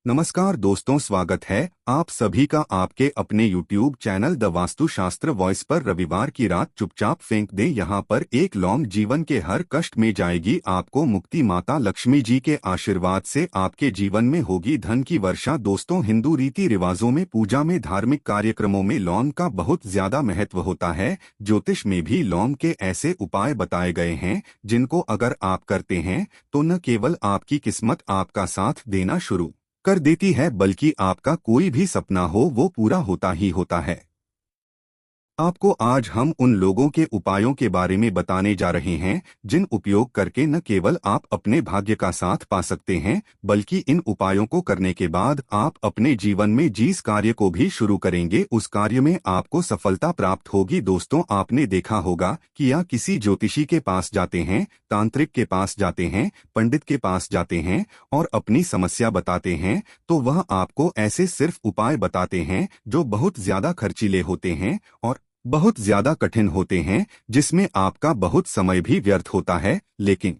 नमस्कार दोस्तों, स्वागत है आप सभी का आपके अपने YouTube channel the Vastushastra voice पर। रविवार की रात चुपचाप फेंक दें, यहाँ पर एक लौंग जीवन के हर कष्ट में जाएगी आपको मुक्ति। माता लक्ष्मी जी के आशीर्वाद से आपके जीवन में होगी धन की वर्षा। दोस्तों, हिंदू रीति रिवाजों में, पूजा में, धार्मिक कार्यक्रमों में लौंग का बहुत ज्यादा महत्व होता है। ज्योतिष में भी लौंग के ऐसे उपाय बताए गए हैं जिनको अगर आप करते हैं तो न केवल आपकी किस्मत आपका साथ देना शुरू कर देती है, बल्कि आपका कोई भी सपना हो वो पूरा होता ही होता है। आपको आज हम उन लोगों के उपायों के बारे में बताने जा रहे हैं जिन उपयोग करके न केवल आप अपने भाग्य का साथ पा सकते हैं, बल्कि इन उपायों को करने के बाद आप अपने जीवन में जिस कार्य को भी शुरू करेंगे उस कार्य में आपको सफलता प्राप्त होगी। दोस्तों, आपने देखा होगा कि या किसी ज्योतिषी के पास जाते हैं, तांत्रिक के पास जाते हैं, पंडित के पास जाते हैं और अपनी समस्या बताते हैं, तो वह आपको ऐसे सिर्फ उपाय बताते हैं जो बहुत ज्यादा खर्चीले होते हैं और बहुत ज्यादा कठिन होते हैं, जिसमें आपका बहुत समय भी व्यर्थ होता है। लेकिन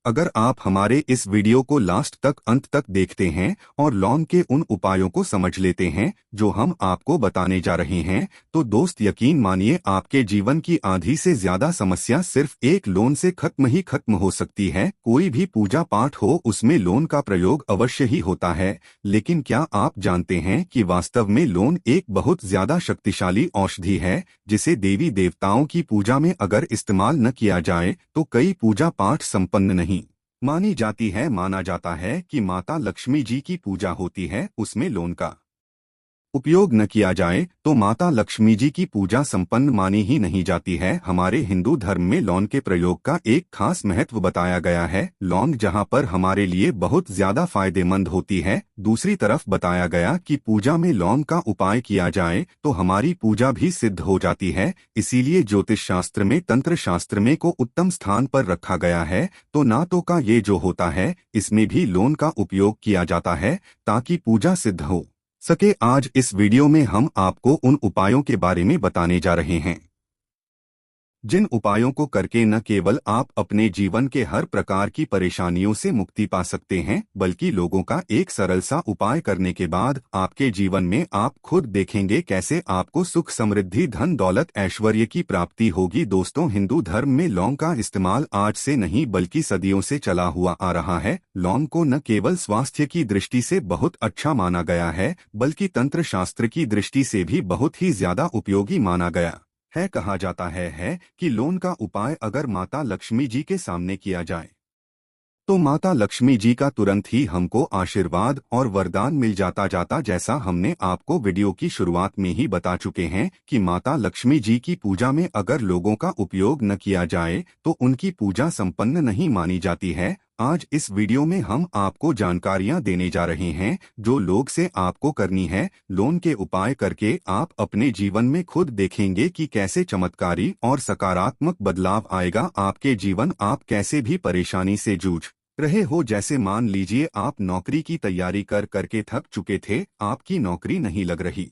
अगर आप हमारे इस वीडियो को लास्ट तक, अंत तक देखते हैं और लौंग के उन उपायों को समझ लेते हैं जो हम आपको बताने जा रहे हैं, तो दोस्त यकीन मानिए आपके जीवन की आधी से ज्यादा समस्या सिर्फ एक लोन से खत्म हो सकती है। कोई भी पूजा पाठ हो उसमें लोन का प्रयोग अवश्य ही होता है, लेकिन क्या आप जानते हैं कि वास्तव में लोन एक बहुत ज्यादा शक्तिशाली औषधि है जिसे देवी देवताओं की पूजा में अगर इस्तेमाल न किया जाए तो कई पूजा पाठ संपन्न नहीं मानी जाती है। माना जाता है कि माता लक्ष्मी जी की पूजा होती है, उसमें लोन का उपयोग न किया जाए तो माता लक्ष्मी जी की पूजा संपन्न मानी ही नहीं जाती है। हमारे हिंदू धर्म में लौंग के प्रयोग का एक खास महत्व बताया गया है। लौंग जहां पर हमारे लिए बहुत ज्यादा फायदेमंद होती है, दूसरी तरफ बताया गया कि पूजा में लौंग का उपाय किया जाए तो हमारी पूजा भी सिद्ध हो जाती है। इसीलिए ज्योतिष शास्त्र में, तंत्र शास्त्र में को उत्तम स्थान पर रखा गया है। तो ना तो का ये जो होता है, इसमें भी लौंग का उपयोग किया जाता है ताकि पूजा सिद्ध हो सके। आज इस वीडियो में हम आपको उन उपायों के बारे में बताने जा रहे हैं जिन उपायों को करके न केवल आप अपने जीवन के हर प्रकार की परेशानियों से मुक्ति पा सकते हैं, बल्कि लोगों का एक सरल सा उपाय करने के बाद आपके जीवन में आप खुद देखेंगे कैसे आपको सुख, समृद्धि, धन दौलत, ऐश्वर्य की प्राप्ति होगी। दोस्तों, हिंदू धर्म में लौंग का इस्तेमाल आज से नहीं बल्कि सदियों से चला हुआ आ रहा है। लौंग को न केवल स्वास्थ्य की दृष्टि से बहुत अच्छा माना गया है, बल्कि तंत्र शास्त्र की दृष्टि से भी बहुत ही ज्यादा उपयोगी माना गया है। कहा जाता है कि लोन का उपाय अगर माता लक्ष्मी जी के सामने किया जाए तो माता लक्ष्मी जी का तुरंत ही हमको आशीर्वाद और वरदान मिल जाता। जैसा हमने आपको वीडियो की शुरुआत में ही बता चुके हैं कि माता लक्ष्मी जी की पूजा में अगर लोगों का उपयोग न किया जाए तो उनकी पूजा संपन्न नहीं मानी जाती है। आज इस वीडियो में हम आपको जानकारियां देने जा रहे हैं जो लोग से आपको करनी है। लोन के उपाय करके आप अपने जीवन में खुद देखेंगे कि कैसे चमत्कारी और सकारात्मक बदलाव आएगा आपके जीवन। आप कैसे भी परेशानी से जूझ रहे हो, जैसे मान लीजिए आप नौकरी की तैयारी कर करके थक चुके थे, आपकी नौकरी नहीं लग रही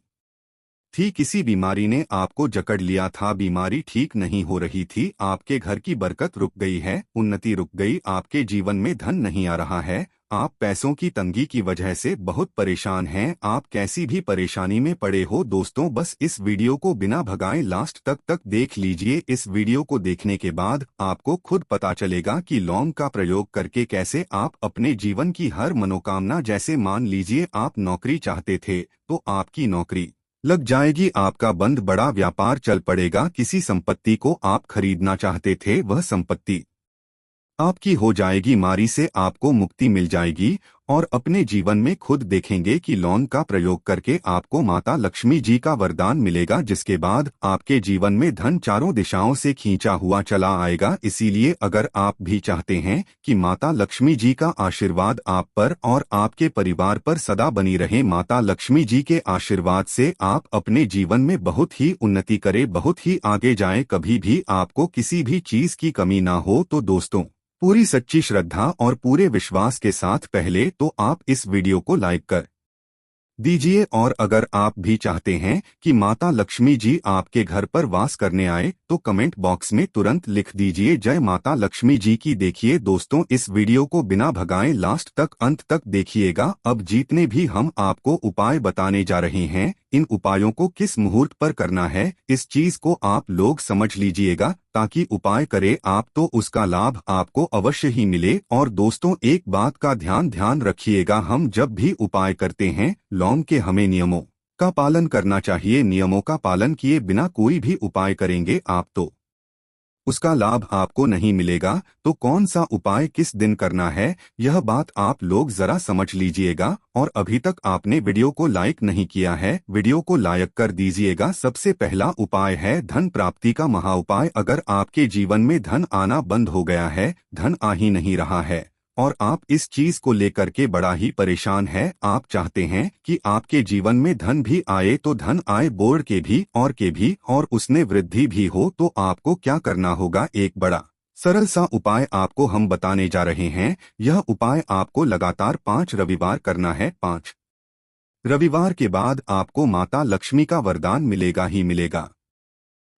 थी, किसी बीमारी ने आपको जकड़ लिया था, बीमारी ठीक नहीं हो रही थी, आपके घर की बरकत रुक गई है, उन्नति रुक गई, आपके जीवन में धन नहीं आ रहा है, आप पैसों की तंगी की वजह से बहुत परेशान हैं, आप कैसी भी परेशानी में पड़े हो। दोस्तों, बस इस वीडियो को बिना भगाए लास्ट तक देख लीजिए। इस वीडियो को देखने के बाद आपको खुद पता चलेगा कि लौंग का प्रयोग करके कैसे आप अपने जीवन की हर मनोकामना, जैसे मान लीजिए आप नौकरी चाहते थे तो आपकी नौकरी लग जाएगी, आपका बंद बड़ा व्यापार चल पड़ेगा, किसी संपत्ति को आप खरीदना चाहते थे वह संपत्ति आपकी हो जाएगी, बीमारी से आपको मुक्ति मिल जाएगी और अपने जीवन में खुद देखेंगे कि लौंग का प्रयोग करके आपको माता लक्ष्मी जी का वरदान मिलेगा, जिसके बाद आपके जीवन में धन चारों दिशाओं से खींचा हुआ चला आएगा। इसीलिए अगर आप भी चाहते हैं कि माता लक्ष्मी जी का आशीर्वाद आप पर और आपके परिवार पर सदा बनी रहे, माता लक्ष्मी जी के आशीर्वाद से आप अपने जीवन में बहुत ही उन्नति करें, बहुत ही आगे जाएं, कभी भी आपको किसी भी चीज की कमी ना हो, तो दोस्तों पूरी सच्ची श्रद्धा और पूरे विश्वास के साथ पहले तो आप इस वीडियो को लाइक कर दीजिए। और अगर आप भी चाहते हैं कि माता लक्ष्मी जी आपके घर पर वास करने आए तो कमेंट बॉक्स में तुरंत लिख दीजिए जय माता लक्ष्मी जी की। देखिए दोस्तों, इस वीडियो को बिना भगाए लास्ट तक अंत तक देखिएगा। अब जितने भी हम आपको उपाय बताने जा रहे हैं, इन उपायों को किस मुहूर्त पर करना है, इस चीज को आप लोग समझ लीजिएगा, ताकि उपाय करे आप तो उसका लाभ आपको अवश्य ही मिले। और दोस्तों, एक बात का ध्यान ध्यान रखिएगा, हम जब भी उपाय करते हैं लौंग के हमें नियमों का पालन करना चाहिए। नियमों का पालन किए बिना कोई भी उपाय करेंगे आप तो उसका लाभ आपको नहीं मिलेगा। तो कौन सा उपाय किस दिन करना है, यह बात आप लोग जरा समझ लीजिएगा। और अभी तक आपने वीडियो को लाइक नहीं किया है, वीडियो को लाइक कर दीजिएगा। सबसे पहला उपाय है धन प्राप्ति का महा उपाय। अगर आपके जीवन में धन आना बंद हो गया है, धन आ ही नहीं रहा है और आप इस चीज को लेकर के बड़ा ही परेशान है, आप चाहते हैं कि आपके जीवन में धन भी आए तो धन आए बोर्ड के भी और उसमें वृद्धि भी हो, तो आपको क्या करना होगा, एक बड़ा सरल सा उपाय आपको हम बताने जा रहे हैं। यह उपाय आपको लगातार 5 रविवार करना है। 5 रविवार के बाद आपको माता लक्ष्मी का वरदान मिलेगा ही मिलेगा।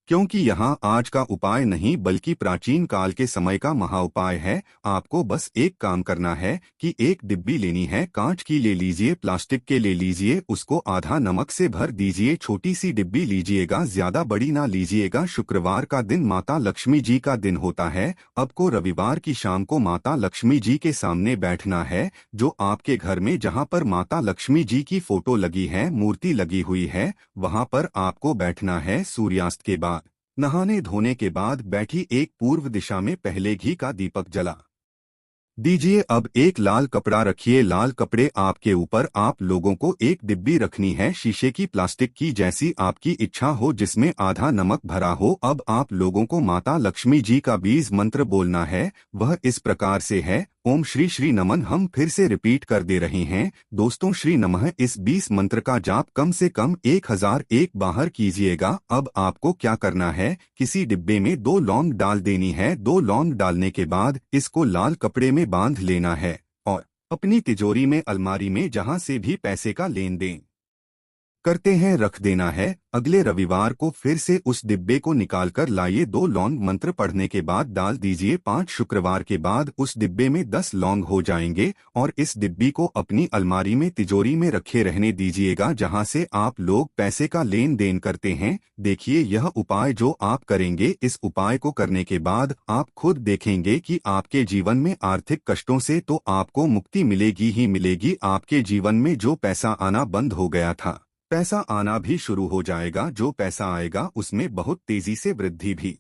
क्योंकि यहाँ आज का उपाय नहीं बल्कि प्राचीन काल के समय का महा उपाय है। आपको बस एक काम करना है कि एक डिब्बी लेनी है, कांच की ले लीजिए, प्लास्टिक के ले लीजिए, उसको आधा नमक से भर दीजिए। छोटी सी डिब्बी लीजिएगा, ज्यादा बड़ी ना लीजिएगा। शुक्रवार का दिन माता लक्ष्मी जी का दिन होता है। आपको रविवार की शाम को माता लक्ष्मी जी के सामने बैठना है, जो आपके घर में जहाँ पर माता लक्ष्मी जी की फोटो लगी है, मूर्ति लगी हुई है, वहाँ पर आपको बैठना है। सूर्यास्त के बाद, नहाने धोने के बाद बैठी एक पूर्व दिशा में पहले घी का दीपक जला दीजिए। अब एक लाल कपड़ा रखिए, लाल कपड़े आपके ऊपर आप लोगों को एक डिब्बी रखनी है, शीशे की, प्लास्टिक की, जैसी आपकी इच्छा हो, जिसमें आधा नमक भरा हो। अब आप लोगों को माता लक्ष्मी जी का बीज मंत्र बोलना है। वह इस प्रकार से है, ओम श्री श्री नमन। हम फिर से रिपीट कर दे रहे हैं दोस्तों, श्री नमः। इस 20 मंत्र का जाप कम से कम 1001 बाहर कीजिएगा। अब आपको क्या करना है, किसी डिब्बे में 2 लौंग डाल देनी है। 2 लौंग डालने के बाद इसको लाल कपड़े में बांध लेना है और अपनी तिजोरी में, अलमारी में, जहां से भी पैसे का लेन देन करते हैं, रख देना है। अगले रविवार को फिर से उस डिब्बे को निकालकर लाइए। 2 लौंग मंत्र पढ़ने के बाद डाल दीजिए। 5 शुक्रवार के बाद उस डिब्बे में 10 लौंग हो जाएंगे और इस डिब्बी को अपनी अलमारी में, तिजोरी में रखे रहने दीजिएगा, जहां से आप लोग पैसे का लेन देन करते हैं। देखिए, यह उपाय जो आप करेंगे, इस उपाय को करने के बाद आप खुद देखेंगे कि आपके जीवन में आर्थिक कष्टों से तो आपको मुक्ति मिलेगी ही मिलेगी। आपके जीवन में जो पैसा आना बंद हो गया था, पैसा आना भी शुरू हो जाएगा। जो पैसा आएगा उसमें बहुत तेजी से वृद्धि भी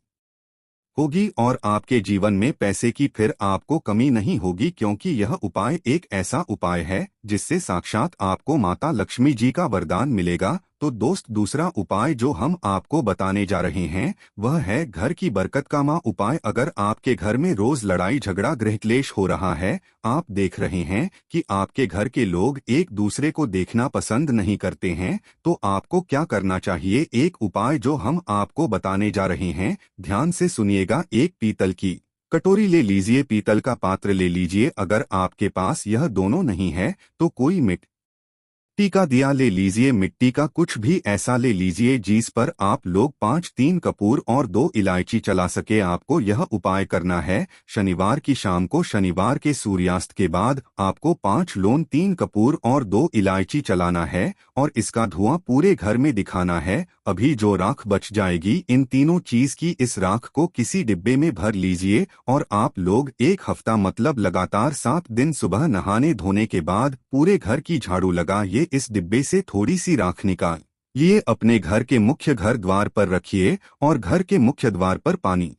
होगी और आपके जीवन में पैसे की फिर आपको कमी नहीं होगी, क्योंकि यह उपाय एक ऐसा उपाय है जिससे साक्षात आपको माता लक्ष्मी जी का वरदान मिलेगा। तो दोस्त, दूसरा उपाय जो हम आपको बताने जा रहे हैं वह है घर की बरकत का माँ उपाय। अगर आपके घर में रोज लड़ाई झगड़ा गृह क्लेश हो रहा है, आप देख रहे हैं कि आपके घर के लोग एक दूसरे को देखना पसंद नहीं करते हैं, तो आपको क्या करना चाहिए, एक उपाय जो हम आपको बताने जा रहे हैं, ध्यान से सुनिएगा। एक पीतल की कटोरी ले लीजिए, पीतल का पात्र ले लीजिए। अगर आपके पास यह दोनों नहीं है तो कोई मिट्टी का दिया ले लीजिए। मिट्टी का कुछ भी ऐसा ले लीजिए जिस पर आप लोग 3 कपूर और 2 इलायची चला सके। आपको यह उपाय करना है शनिवार की शाम को, शनिवार के सूर्यास्त के बाद आपको 5 लौंग, 3 कपूर और 2 इलायची चलाना है और इसका धुआं पूरे घर में दिखाना है। अभी जो राख बच जाएगी, इन तीनों चीज की, इस राख को किसी डिब्बे में भर लीजिए और आप लोग 1 हफ्ता मतलब लगातार 7 दिन सुबह नहाने धोने के बाद पूरे घर की झाड़ू लगाइए। इस डिब्बे से थोड़ी सी राख निकाल ये अपने घर के मुख्य घर द्वार पर रखिए और घर के मुख्य द्वार पर पानी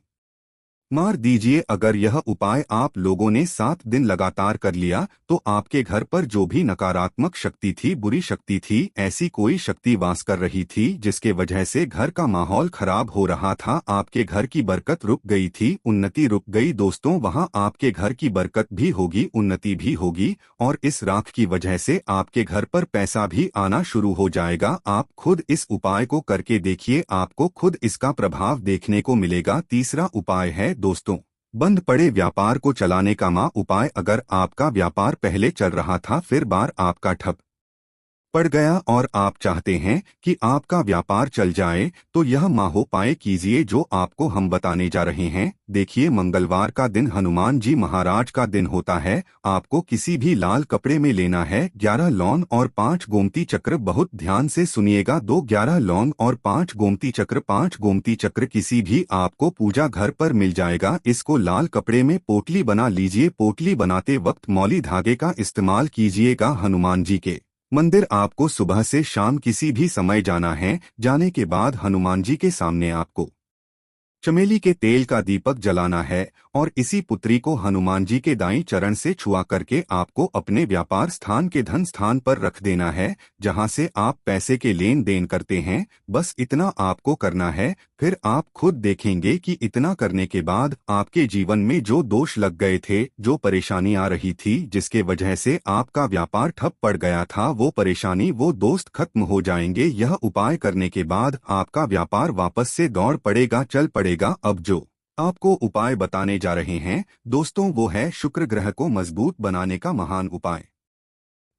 मार दीजिए। अगर यह उपाय आप लोगों ने 7 दिन लगातार कर लिया तो आपके घर पर जो भी नकारात्मक शक्ति थी, बुरी शक्ति थी, ऐसी कोई शक्ति वास कर रही थी जिसके वजह से घर का माहौल खराब हो रहा था, आपके घर की बरकत रुक गई थी, उन्नति रुक गई। दोस्तों, वहां आपके घर की बरकत भी होगी, उन्नति भी होगी और इस राख की वजह से आपके घर पर पैसा भी आना शुरू हो जाएगा। आप खुद इस उपाय को करके देखिए, आपको खुद इसका प्रभाव देखने को मिलेगा। तीसरा उपाय है दोस्तों, बंद पड़े व्यापार को चलाने का माँ उपाय। अगर आपका व्यापार पहले चल रहा था, फिर बार आपका ठप पड़ गया और आप चाहते हैं कि आपका व्यापार चल जाए, तो यह माहोपाय कीजिए जो आपको हम बताने जा रहे हैं। देखिए, मंगलवार का दिन हनुमान जी महाराज का दिन होता है। आपको किसी भी लाल कपड़े में लेना है 11 लौंग और 5 गोमती चक्र। बहुत ध्यान से सुनिएगा। 11 लौंग और 5 गोमती चक्र। 5 गोमती चक्र किसी भी आपको पूजा घर पर मिल जाएगा। इसको लाल कपड़े में पोटली बना लीजिए। पोटली बनाते वक्त मौली धागे का इस्तेमाल कीजिएगा। हनुमान जी के मंदिर आपको सुबह से शाम किसी भी समय जाना है। जाने के बाद हनुमान जी के सामने आपको चमेली के तेल का दीपक जलाना है और इसी पुत्री को हनुमान जी के दाईं चरण से छुआ करके आपको अपने व्यापार स्थान के धन स्थान पर रख देना है, जहां से आप पैसे के लेन देन करते हैं। बस इतना आपको करना है। फिर आप खुद देखेंगे कि इतना करने के बाद आपके जीवन में जो दोष लग गए थे, जो परेशानी आ रही थी, जिसके वजह से आपका व्यापार ठप पड़ गया था, वो परेशानी, वो दोस्त खत्म हो जाएंगे। यह उपाय करने के बाद आपका व्यापार वापस से दौड़ पड़ेगा, चल पड़ेगा। अब जो आपको उपाय बताने जा रहे हैं दोस्तों, वो है शुक्र ग्रह को मजबूत बनाने का महान उपाय।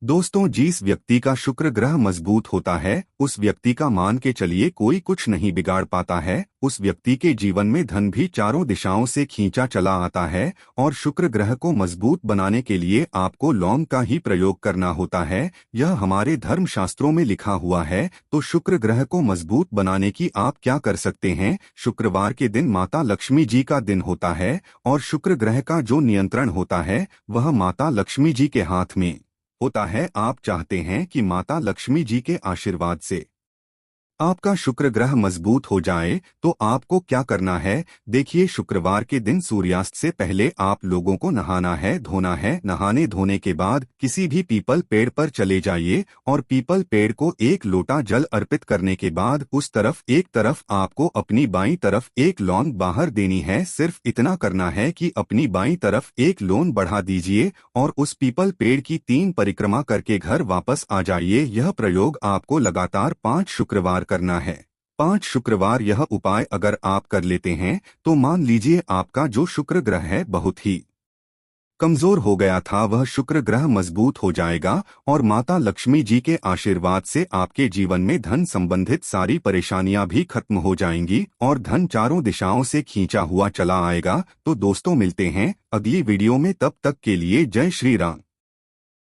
दोस्तों, जिस व्यक्ति का शुक्र ग्रह मजबूत होता है, उस व्यक्ति का मान के चलिए कोई कुछ नहीं बिगाड़ पाता है। उस व्यक्ति के जीवन में धन भी चारों दिशाओं से खींचा चला आता है। और शुक्र ग्रह को मजबूत बनाने के लिए आपको लौंग का ही प्रयोग करना होता है। यह हमारे धर्म शास्त्रों में लिखा हुआ है। तो शुक्र ग्रह को मजबूत बनाने की आप क्या कर सकते हैं? शुक्रवार के दिन माता लक्ष्मी जी का दिन होता है और शुक्र ग्रह का जो नियंत्रण होता है वह माता लक्ष्मी जी के हाथ में होता है। आप चाहते हैं कि माता लक्ष्मी जी के आशीर्वाद से आपका शुक्र ग्रह मजबूत हो जाए, तो आपको क्या करना है? देखिए, शुक्रवार के दिन सूर्यास्त से पहले आप लोगों को नहाना है, धोना है। नहाने धोने के बाद किसी भी पीपल पेड़ पर चले जाइए और पीपल पेड़ को 1 लोटा जल अर्पित करने के बाद उस तरफ एक तरफ आपको अपनी बाईं तरफ 1 लौंग बाहर देनी है। सिर्फ इतना करना है कि अपनी बाईं तरफ 1 लौंग बढ़ा दीजिए और उस पीपल पेड़ की 3 परिक्रमा करके घर वापस आ जाइए। यह प्रयोग आपको लगातार 5 शुक्रवार करना है। 5 शुक्रवार यह उपाय अगर आप कर लेते हैं तो मान लीजिए आपका जो शुक्र ग्रह है बहुत ही कमजोर हो गया था, वह शुक्र ग्रह मजबूत हो जाएगा और माता लक्ष्मी जी के आशीर्वाद से आपके जीवन में धन संबंधित सारी परेशानियां भी खत्म हो जाएंगी और धन चारों दिशाओं से खींचा हुआ चला आएगा। तो दोस्तों, मिलते हैं अगली वीडियो में। तब तक के लिए जय श्री राम।